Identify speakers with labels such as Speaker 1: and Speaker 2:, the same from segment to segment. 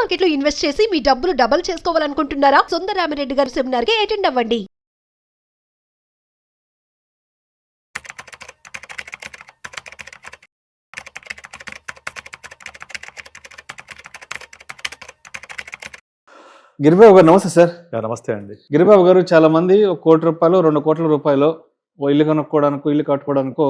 Speaker 1: Market లో invest చేసి మీ డబ్బులు డబుల్ చేసుకోవాలనుకుంటున్నారా? సుందరరామిరెడ్డి గారి సెమినార్ కి అటెండ్ అవ్వండి.
Speaker 2: గిరిబాబు గారు నమస్తే సార్.
Speaker 3: నమస్తే అండి.
Speaker 2: గిరిబాబు గారు, చాలా మంది 1 కోటి రూపాయలు 2 కోట్ల రూపాయలు ఓ ఇల్లు కొనుక్కోవడానికో ఇల్లు కట్టుకోవడానికో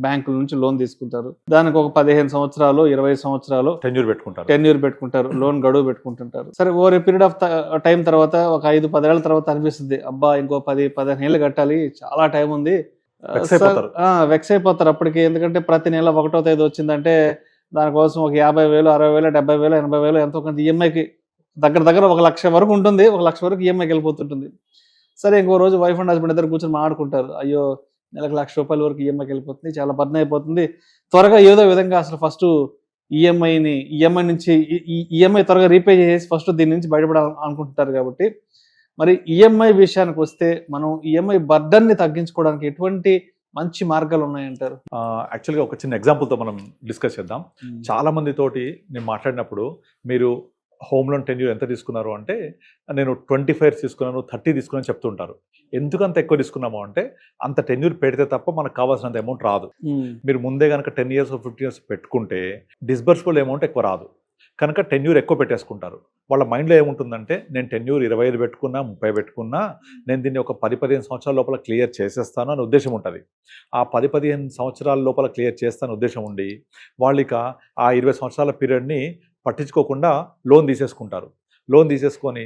Speaker 2: బ్యాంకుల నుంచి లోన్ తీసుకుంటారు. దానికి ఒక 15 సంవత్సరాలు 20 సంవత్సరాలు టెన్యూర్ పెట్టుకుంటారు, లోన్ గడువు పెట్టుకుంటుంటారు. సరే, ఓవర్ పీరియడ్ ఆఫ్ టైం తర్వాత ఒక 5-10 ఏళ్ల తర్వాత అనిపిస్తుంది, అబ్బా ఇంకో 10-15 ఏళ్ళు కట్టాలి, చాలా టైం ఉంది, వెక్స్ అయిపోతారు అప్పటికి. ఎందుకంటే ప్రతి నెల 1వ తేదీ వచ్చిందంటే దానికోసం ఒక 50,000 60,000 70,000 80,000 ఎంతో కొంత ఈఎంఐకి దగ్గర 1 లక్ష వరకు ఉంటుంది. 1 లక్ష వరకు ఈఎంఐకి వెళ్ళిపోతుంటుంది. సరే, ఇంకో రోజు వైఫ్ అండ్ హస్బెండ్ ఇద్దరు కూర్చొని మాట్లాడుకుంటారు, అయ్యో నెలకు 1 లక్ష రూపాయల వరకు ఈఎంఐకి వెళ్ళిపోతుంది, చాలా బర్న్ అయిపోతుంది, త్వరగా ఏదో విధంగా అసలు ఫస్ట్ ఈఎంఐ నుంచి ఈఎంఐ త్వరగా రీపే చేసి ఫస్ట్ దీని నుంచి బయటపడాలని అనుకుంటుంటారు. కాబట్టి మరి ఈఎంఐ విషయానికి వస్తే మనం ఈఎంఐ బర్డన్ని తగ్గించుకోవడానికి ఎటువంటి మంచి మార్గాలు ఉన్నాయంటారు?
Speaker 3: యాక్చువల్గా ఒక చిన్న ఎగ్జాంపుల్తో మనం డిస్కస్ చేద్దాం. చాలా మంది తోటి నేను మాట్లాడినప్పుడు, మీరు హోమ్ లోన్ టెన్యూర్ ఎంత తీసుకున్నారు అంటే, నేను 25 years తీసుకున్నాను, 30 తీసుకున్నాను చెప్తుంటారు. ఎందుకంత ఎక్కువ తీసుకున్నాము అంటే, అంత టెన్యూర్ పెడితే తప్ప మనకు కావాల్సినంత అమౌంట్ రాదు. మీరు ముందే కనుక 10 years 15 years పెట్టుకుంటే డిస్బర్సిబుల్ అమౌంట్ ఎక్కువ రాదు. కనుక టెన్యూర్ ఎక్కువ పెట్టేసుకుంటారు. వాళ్ళ మైండ్లో ఏముంటుందంటే, నేను టెన్యూర్ 25 పెట్టుకున్నా 30 పెట్టుకున్నా నేను దీన్ని ఒక 10-15 సంవత్సరాల లోపల క్లియర్ చేసేస్తాను అనే ఉద్దేశం ఉంటుంది. ఆ 10-15 సంవత్సరాల లోపల క్లియర్ చేస్తాను ఉద్దేశం ఉండి, వాళ్ళిక ఆ 20 సంవత్సరాల పీరియడ్ని పట్టించుకోకుండా లోన్ తీసేసుకుంటారు. లోన్ తీసేసుకొని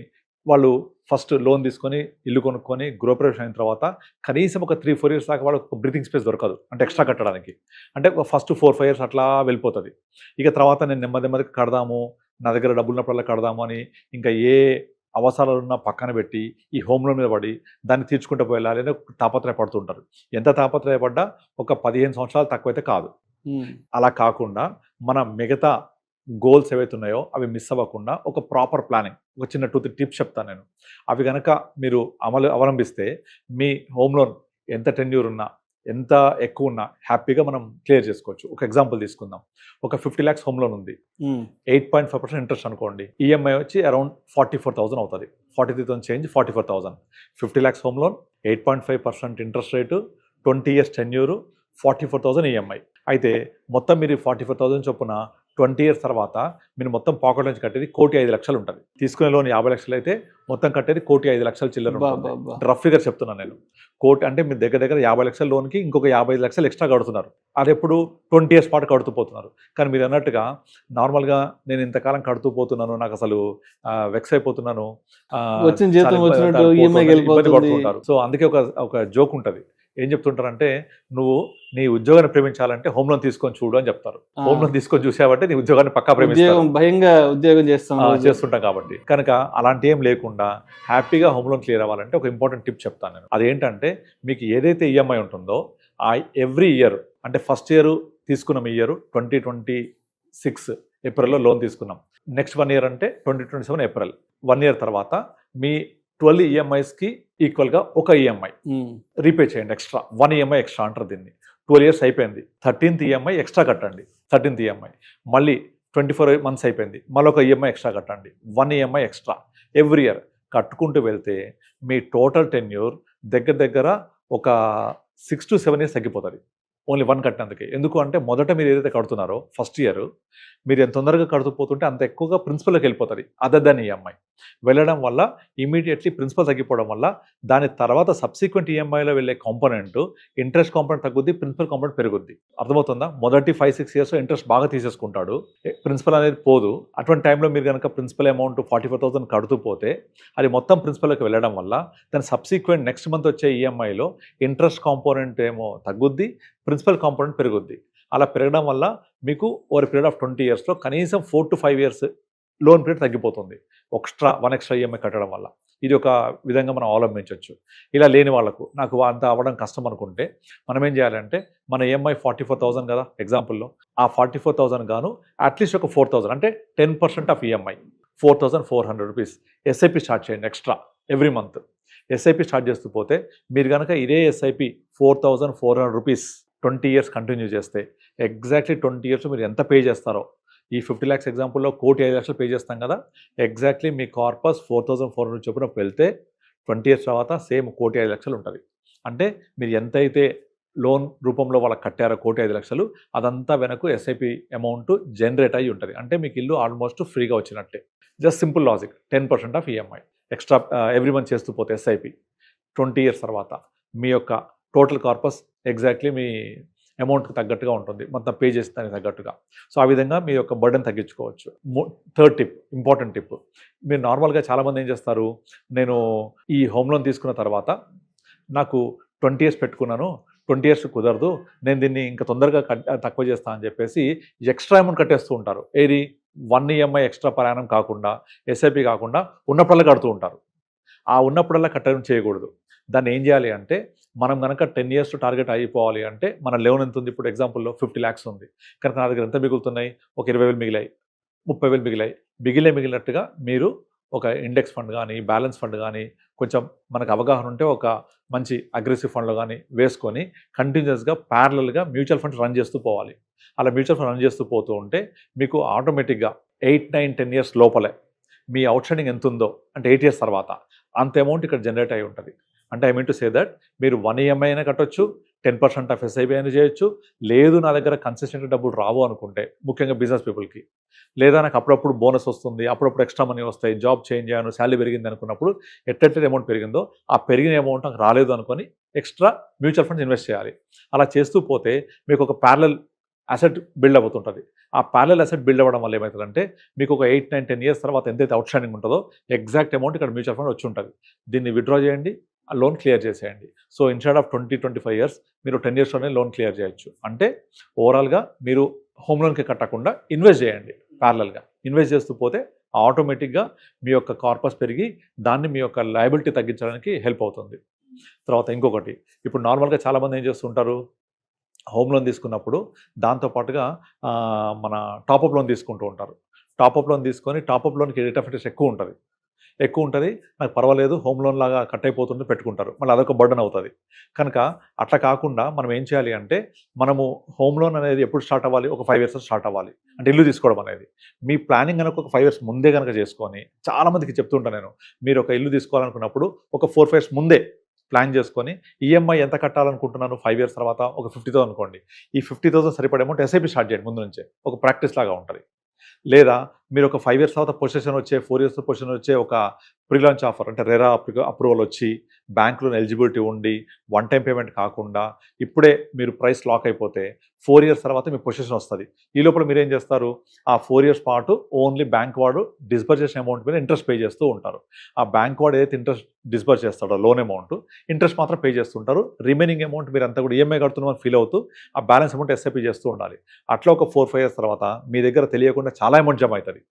Speaker 3: వాళ్ళు ఫస్ట్ లోన్ తీసుకొని ఇల్లు కొనుక్కొని గృహప్రవేశం అయిన తర్వాత కనీసం ఒక 3-4 years దాకా వాళ్ళకి ఒక బ్రీతింగ్ స్పేస్ దొరకదు, అంటే ఎక్స్ట్రా కట్టడానికి. అంటే ఫస్ట్ 4-5 years అట్లా వెళ్ళిపోతుంది. ఇక తర్వాత నేను నెమ్మదిగా కడదాము, నా దగ్గర డబ్బులు ఉన్నప్పుడల్లా కడదాము అని ఇంకా ఏ అవసరాలు ఉన్నా పక్కన పెట్టి ఈ హోమ్ లోన్ మీద పడి దాన్ని తీర్చుకుంటూ పోయాలి అని తాపత్రయపడుతుంటారు. ఎంత తాపత్రయపడ్డా ఒక 15 సంవత్సరాలు తక్కువైతే కాదు. అలా కాకుండా మన మిగతా గోల్స్ ఏవైతే ఉన్నాయో అవి మిస్ అవ్వకుండా ఒక ప్రాపర్ ప్లానింగ్, ఒక చిన్న 2-3 టిప్స్ చెప్తాను నేను. అవి కనుక మీరు అవలంబిస్తే మీ హోమ్ లోన్ ఎంత టెన్యూర్ ఉన్నా ఎంత ఎక్కువ ఉన్నా హ్యాపీగా మనం క్లియర్ చేసుకోవచ్చు. ఒక ఎగ్జాంపుల్ తీసుకుందాం. ఒక 50 lakhs హోమ్ లోన్ ఉంది, 8.5% ఇంట్రెస్ట్ అనుకోండి. ఈఎంఐ వచ్చి అరౌండ్ 44,000 అవుతుంది. 43,000 change 44,000. 50 lakhs home loan, 8.5% interest rate, 20 years tenure, 44,000 EMI. అయితే మొత్తం మీరు 44,000 చొప్పున 20 years తర్వాత మీరు మొత్తం పాకెట్ నుంచి కట్టేది 1,05,00,000 ఉంటుంది. తీసుకునే లోన్ 50 లక్షలు అయితే మొత్తం కట్టేది 1,05,00,000 చిల్లర. రఫ్ ఫిగర్ చెప్తున్నాను నేను. 1,00,000 అంటే మీరు దగ్గర 50 లక్షల లోన్కి ఇంకొక 55 లక్షలు ఎక్స్ట్రా కడుతున్నారు. అది ఎప్పుడు 20 years పాటు కడుతూ పోతున్నారు. కానీ మీరు అన్నట్టుగా నార్మల్గా నేను ఇంతకాలం కడుతూ పోతున్నాను, నాకు అసలు వెక్స్ అయిపోతున్నాను, ఇబ్బంది పడుతుంటారు. సో అందుకే ఒక జోక్ ఉంటుంది. ఏం చెప్తుంటారంటే, నువ్వు నీ ఉద్యోగాన్ని ప్రేమించాలంటే హోమ్ లోన్ తీసుకొని చూడు అని చెప్తారు. హోమ్ లోన్ తీసుకొని చూసావంటే నీ ఉద్యోగాన్ని పక్కా
Speaker 2: భయంగా ఉద్యోగం
Speaker 3: చేస్తుంటాం కాబట్టి. కనుక అలాంటి ఏం లేకుండా హ్యాపీగా హోమ్ లోన్ క్లియర్ అవ్వాలంటే ఒక ఇంపార్టెంట్ టిప్ చెప్తాను నేను. అదేంటంటే, మీకు ఏదైతే ఈఎంఐ ఉంటుందో ఆ ఎవ్రీ ఇయర్, అంటే ఫస్ట్ ఇయర్ తీసుకున్నాం, ఈ ఇయర్ 2026 ఏప్రిల్లో లోన్ తీసుకున్నాం. నెక్స్ట్ 1 year అంటే 2027 ఏప్రిల్. 1 year తర్వాత మీ 12 EMIsకి ఈక్వల్గా ఒక ఈఎంఐ రీపే చేయండి. ఎక్స్ట్రా 1 EMI ఎక్స్ట్రా అంటారు దీన్ని. 12 years అయిపోయింది, 13th EMI ఎక్స్ట్రా కట్టండి. 13th EMI మళ్ళీ 24 months అయిపోయింది, మళ్ళీ ఒక ఈఎంఐ ఎక్స్ట్రా కట్టండి. 1 EMI ఎక్స్ట్రా ఎవ్రీ ఇయర్ కట్టుకుంటూ వెళ్తే మీ టోటల్ టెన్యూర్ దగ్గర ఒక 6-7 years తగ్గిపోతుంది. ఓన్లీ 1 కట్టినందుకే. ఎందుకు అంటే, మొదట మీరు ఏదైతే కడుతున్నారో ఫస్ట్ ఇయర్ మీరు ఎంత తొందరగా కడుతూ పోతుంటే అంత ఎక్కువగా ప్రిన్సిపల్కి వెళ్ళిపోతుంది. అదర్ దాన్ ఈఎంఐ వెళ్ళడం వల్ల ఇమీడియట్లీ ప్రిన్సిపల్ తగ్గిపోవడం వల్ల దాని తర్వాత సబ్సిక్వెంట్ ఈఎంఐలో వెళ్ళే కాంపోనెంట్, ఇంట్రెస్ట్ కాంపోనెంట్ తగ్గుద్ది, ప్రిన్సిపల్ కాంపోనెంట్ పెరుగుద్ది. అర్థమవుతుందా? మొదటి 5-6 years ఇంట్రెస్ట్ బాగా తీసేసుకుంటాడు, ప్రిన్సిపల్ అనేది పోదు. అటువంటి టైంలో మీరు కనుక ప్రిన్సిపల్ అమౌంట్ 44,000 కడుతూ పోతే అది మొత్తం ప్రిన్సిపల్కి వెళ్ళడం వల్ల దాని సబ్సిక్వెంట్ నెక్స్ట్ మంత్ వచ్చే ఈఎంఐలో ఇంట్రెస్ట్ కాంపోనెంట్ ఏమో తగ్గుద్ది, ప్రిన్సిపల్ కాంపోనెంట్ పెరుగుద్ది. అలా పెరగడం వల్ల మీకు ఓవర్ పీరియడ్ ఆఫ్ 20 yearsలో కనీసం 4-5 years లోన్ పీరియడ్ తగ్గిపోతుంది, వన్ ఎక్స్ట్రా ఈఎంఐ కట్టడం వల్ల. ఇది ఒక విధంగా మనం అవలంబించవచ్చు. ఇలా లేని వాళ్ళకు, నాకు అంత అవ్వడం కష్టం అనుకుంటే మనం ఏం చేయాలంటే, మన ఈఎంఐ 44,000 కదా ఎగ్జాంపుల్లో, ఆ 44,000 గాను అట్లీస్ట్ ఒక 4,000 అంటే 10% of EMI 4,400 rupees SIP start చేయండి extra every month. SIP start చేస్తూ పోతే మీరు కనుక ఇదే ఎస్ఐపి 4,400 రూపీస్ 20 years కంటిన్యూ చేస్తే ఎగ్జాక్ట్లీ 20 years మీరు ఎంత పే చేస్తారో ఈ 50 lakhs ఎగ్జాంపుల్లో 1,05,00,000 పే చేస్తాం కదా, ఎగ్జాక్ట్లీ మీ కార్పస్ 4,400 చొప్పున వెళ్తే 20 years తర్వాత సేమ్ 1,05,00,000 ఉంటుంది. అంటే మీరు ఎంతైతే లోన్ రూపంలో వాళ్ళకి కట్టారో 1,05,00,000 అదంతా వెనక ఎస్ఐపి అమౌంట్ జనరేట్ అయ్యి ఉంటుంది. అంటే మీకు ఇల్లు ఆల్మోస్ట్ ఫ్రీగా వచ్చినట్టే. Just simple logic. 10% of EMI extra every month చేస్తూ పోతే ఎస్ఐపి 20 years తర్వాత మీ యొక్క టోటల్ కార్పస్ ఎగ్జాక్ట్లీ మీ అమౌంట్కి తగ్గట్టుగా ఉంటుంది, మొత్తం పే చేస్తే దానికి తగ్గట్టుగా. సో ఆ విధంగా మీ యొక్క బర్డెన్ తగ్గించుకోవచ్చు. థర్డ్ టిప్, ఇంపార్టెంట్ టిప్, మీరు నార్మల్గా చాలామంది ఏం చేస్తారు, నేను ఈ హోమ్ లోన్ తీసుకున్న తర్వాత నాకు 20 years పెట్టుకున్నాను, 20 years కుదరదు, నేను దీన్ని ఇంకా తొందరగా తక్కువ చేస్తాను అని చెప్పేసి ఎక్స్ట్రా అమౌంట్ కట్టేస్తూ ఉంటారు. ఏది 1 EMI ఎక్స్ట్రా ప్రయాణం కాకుండా, ఎస్ఐపి కాకుండా ఉన్నప్పుడల్లా కడుతూ ఉంటారు. ఆ ఉన్నప్పుడల్లా కట్టడం చేయకూడదు. దాన్ని ఏం చేయాలి అంటే, మనం కనుక 10 years టార్గెట్ అయిపోవాలి అంటే మన లోన్ ఎంత ఉంది, ఇప్పుడు ఎగ్జాంపుల్లో 50 lakhs ఉంది కనుక నా దగ్గర ఎంత మిగులుతున్నాయి, ఒక 20,000 మిగిలాయి, 30,000 మిగిలాయి, మిగిలినట్టుగా మీరు ఒక ఇండెక్స్ ఫండ్ కానీ, బ్యాలెన్స్ ఫండ్ కానీ, కొంచెం మనకు అవగాహన ఉంటే ఒక మంచి అగ్రెసివ్ ఫండ్లో కానీ వేసుకొని కంటిన్యూస్గా ప్యారలల్గా మ్యూచువల్ ఫండ్స్ రన్ చేస్తూ పోవాలి. అలా మ్యూచువల్ ఫండ్ రన్ చేస్తూ పోతూ ఉంటే మీకు ఆటోమేటిక్గా 8, 9, 10 years లోపలే మీ అవుట్ స్టాండింగ్ ఎంత ఉందో, అంటే 8 years తర్వాత అంత అమౌంట్ ఇక్కడ జనరేట్ అయి ఉంటుంది. అంటే I mean to say that మీరు 1 EMI అయినా కట్టొచ్చు, 10% ఆఫ్ ఎస్ఐబి అయినా చేయొచ్చు. లేదు నా దగ్గర కన్సిస్టెంట్ డబ్బులు రావు అనుకుంటే, ముఖ్యంగా బిజినెస్ పీపుల్కి, లేదా నాకు అప్పుడప్పుడు బోనస్ వస్తుంది, అప్పుడప్పుడు ఎక్స్ట్రా మనీ వస్తాయి, జాబ్ చేంజ్ అయ్యాను, శాలరీ పెరిగింది అనుకున్నప్పుడు ఎట్లెట్ల అమౌంట్ పెరిగిందో ఆ పెరిగిన అమౌంట్ నాకు రాలేదు అనుకొని ఎక్స్ట్రా మ్యూచువల్ ఫండ్స్ ఇన్వెస్ట్ చేయాలి. అలా చేస్తూ పోతే మీకు ఒక ప్యారలల్ అసెట్ బిల్డ్ అవుతుంటుంది. ఆ ప్యారలల్ అసెట్ బిల్డ్ అవ్వడం వల్ల ఏమవుతుందంటే మీకు ఒక 8, 9, 10 years తర్వాత ఎంతైతే అవుట్ స్టాండింగ్ ఉంటుందో ఎగ్జాక్ట్ అమౌంట్ ఇక్కడ మ్యూచువల్ ఫండ్ వచ్చి ఉంటుంది. దీన్ని విత్డ్రా చేయండి, ఆ లోన్ క్లియర్ చేసేయండి. సో ఇన్స్టెడ్ ఆఫ్ 20-25 years మీరు 10 yearsలోనే లోన్ క్లియర్ చేయొచ్చు. అంటే ఓవరాల్గా మీరు హోమ్ లోన్కి కట్టకుండా ఇన్వెస్ట్ చేయండి. ప్యారలల్గా ఇన్వెస్ట్ చేస్తూ పోతే ఆటోమేటిక్గా మీ యొక్క కార్పస్ పెరిగి దాన్ని మీ యొక్క లయబిలిటీ తగ్గించడానికి హెల్ప్ అవుతుంది. తర్వాత ఇంకొకటి, ఇప్పుడు నార్మల్గా చాలామంది ఏం చేస్తుంటారు, హోమ్ లోన్ తీసుకున్నప్పుడు దాంతోపాటుగా మన టాపప్ లోన్ తీసుకుంటూ ఉంటారు. టాపప్ లోన్ తీసుకొని టాపప్ లోన్కి రేట్ ఆఫ్ ఇంట్రెస్ట్ ఎక్కువ ఉంటుంది, నాకు పర్వాలేదు హోమ్ లోన్ లాగా కట్ అయిపోతుంది పెట్టుకుంటారు, మళ్ళీ అదొక బర్డన్ అవుతుంది. కనుక అట్లా కాకుండా మనం ఏం చేయాలి అంటే, మనము హోమ్ లోన్ అనేది ఎప్పుడు స్టార్ట్ అవ్వాలి, ఒక 5 years స్టార్ట్ అవ్వాలి. అంటే ఇల్లు తీసుకోవడం అనేది మీ ప్లానింగ్ కనుక ఒక 5 years ముందే కనుక చేసుకొని, చాలామందికి చెప్తుంటాను నేను, మీరు ఒక ఇల్లు తీసుకోవాలనుకున్నప్పుడు ఒక 4-5 years ముందే ప్లాన్ చేసుకొని ఈఎంఐ ఎంత కట్టాలనుకుంటున్నాను 5 years తర్వాత, ఒక 50,000 అనుకోండి, ఈ 50,000 సరిపడే అమౌంట్ ఎస్ఐపి స్టార్ట్ చేయండి ముందు నుంచే, ఒక ప్రాక్టీస్ లాగా ఉంటుంది. లేదా మీరు ఒక 5 years తర్వాత పొజిషన్ వచ్చే, 4 years పొజిషన్ వచ్చే ఒక ప్రీ లాంచ్ ఆఫర్, అంటే రెరా అప్రూవల్ వచ్చి బ్యాంకులో ఎలిజిబిలిటీ ఉండి 1 time పేమెంట్ కాకుండా ఇప్పుడే మీరు ప్రైస్ లాక్ అయిపోతే 4 years తర్వాత మీ పొజిషన్ వస్తుంది. ఈ లోపల మీరు ఏం చేస్తారు, ఆ 4 years పాటు ఓన్లీ బ్యాంక్ వాడు డిస్బర్స్ చేసిన అమౌంట్ మీద ఇంట్రెస్ట్ పే చేస్తూ ఉంటారు. ఆ బ్యాంక్ వాడు ఏదైతే ఇంట్రెస్ట్ డిస్బర్స్ చేస్తాడో లోన్ అమౌంట్, ఇంట్రెస్ట్ మాత్రం పే చేస్తుంటారు. రిమైనింగ్ అమౌంట్ మీరు అంతా కూడా ఈఎంఐ కడుతున్నామని ఫీల్ అవుతూ ఆ బ్యాలెన్స్ అమౌంట్ ఎస్ఐపి చేస్తూ ఉండాలి. అట్లా ఒక 4-5 years తర్వాత మీ దగ్గర తెలియకుండా చాలా అమౌంట్ జమ అవుతుంది.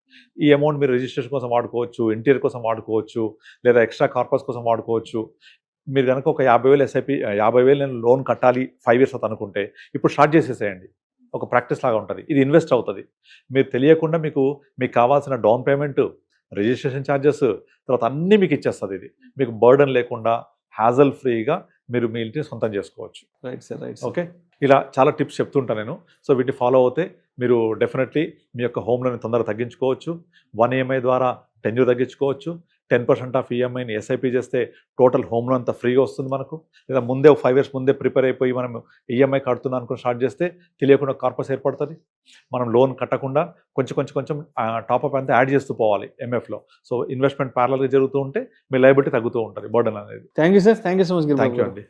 Speaker 3: ఈ అమౌంట్ మీరు రిజిస్ట్రేషన్ కోసం వాడుకోవచ్చు, ఇంటీరియర్ కోసం వాడుకోవచ్చు, లేదా ఎక్స్ట్రా కార్పస్ కోసం వాడుకోవచ్చు. మీరు కనుక ఒక 50,000 ఎస్ఐపి 50,000 నేను లోన్ కట్టాలి 5 years అవుతుంది అనుకుంటే ఇప్పుడు స్టార్ట్ చేసేసేయండి. ఒక ప్రాక్టీస్ లాగా ఉంటుంది, ఇది ఇన్వెస్ట్ అవుతుంది. మీరు తెలియకుండా మీకు కావాల్సిన డౌన్ పేమెంట్, రిజిస్ట్రేషన్ ఛార్జెస్, తర్వాత అన్నీ మీకు ఇచ్చేస్తుంది. ఇది మీకు బర్డన్ లేకుండా హ్యాజల్ ఫ్రీగా మీరు మీ ఇంటిని సొంతం చేసుకోవచ్చు.
Speaker 2: Right sir, right.
Speaker 3: ఓకే, ఇలా చాలా టిప్స్ చెప్తుంటాను నేను. సో వీటిని ఫాలో అవుతే మీరు డెఫినెట్లీ మీ యొక్క హోమ్ లోన్ తొందరగా తగ్గించుకోవచ్చు. 1 EMI ద్వారా టెన్యూర్ తగ్గించుకోవచ్చు. 10% ఆఫ్ ఈఎంఐని ఎస్ఐపి చేస్తే టోటల్ హోమ్ లోన్ అంతా ఫ్రీగా వస్తుంది మనకు. లేదా ముందే 5 years ముందే ప్రిపేర్ అయిపోయి మనం ఈఎంఐ కడుతున్నాం అనుకుని స్టార్ట్ చేస్తే తెలియకుండా కార్పస్ ఏర్పడుతుంది. మనం లోన్ కట్టకుండా కొంచెం టాప్అప్ అంతా యాడ్ చేస్తూ పోవాలి ఎంఎఫ్లో. సో ఇన్వెస్ట్మెంట్ ప్యారలల్గా జరుగుతూ ఉంటే మీ లయబిలిటీ తగ్గుతూ ఉంటుంది, బర్డన్ అనేది.
Speaker 2: Thank you sir, thank you so much.
Speaker 3: Thank you అండి.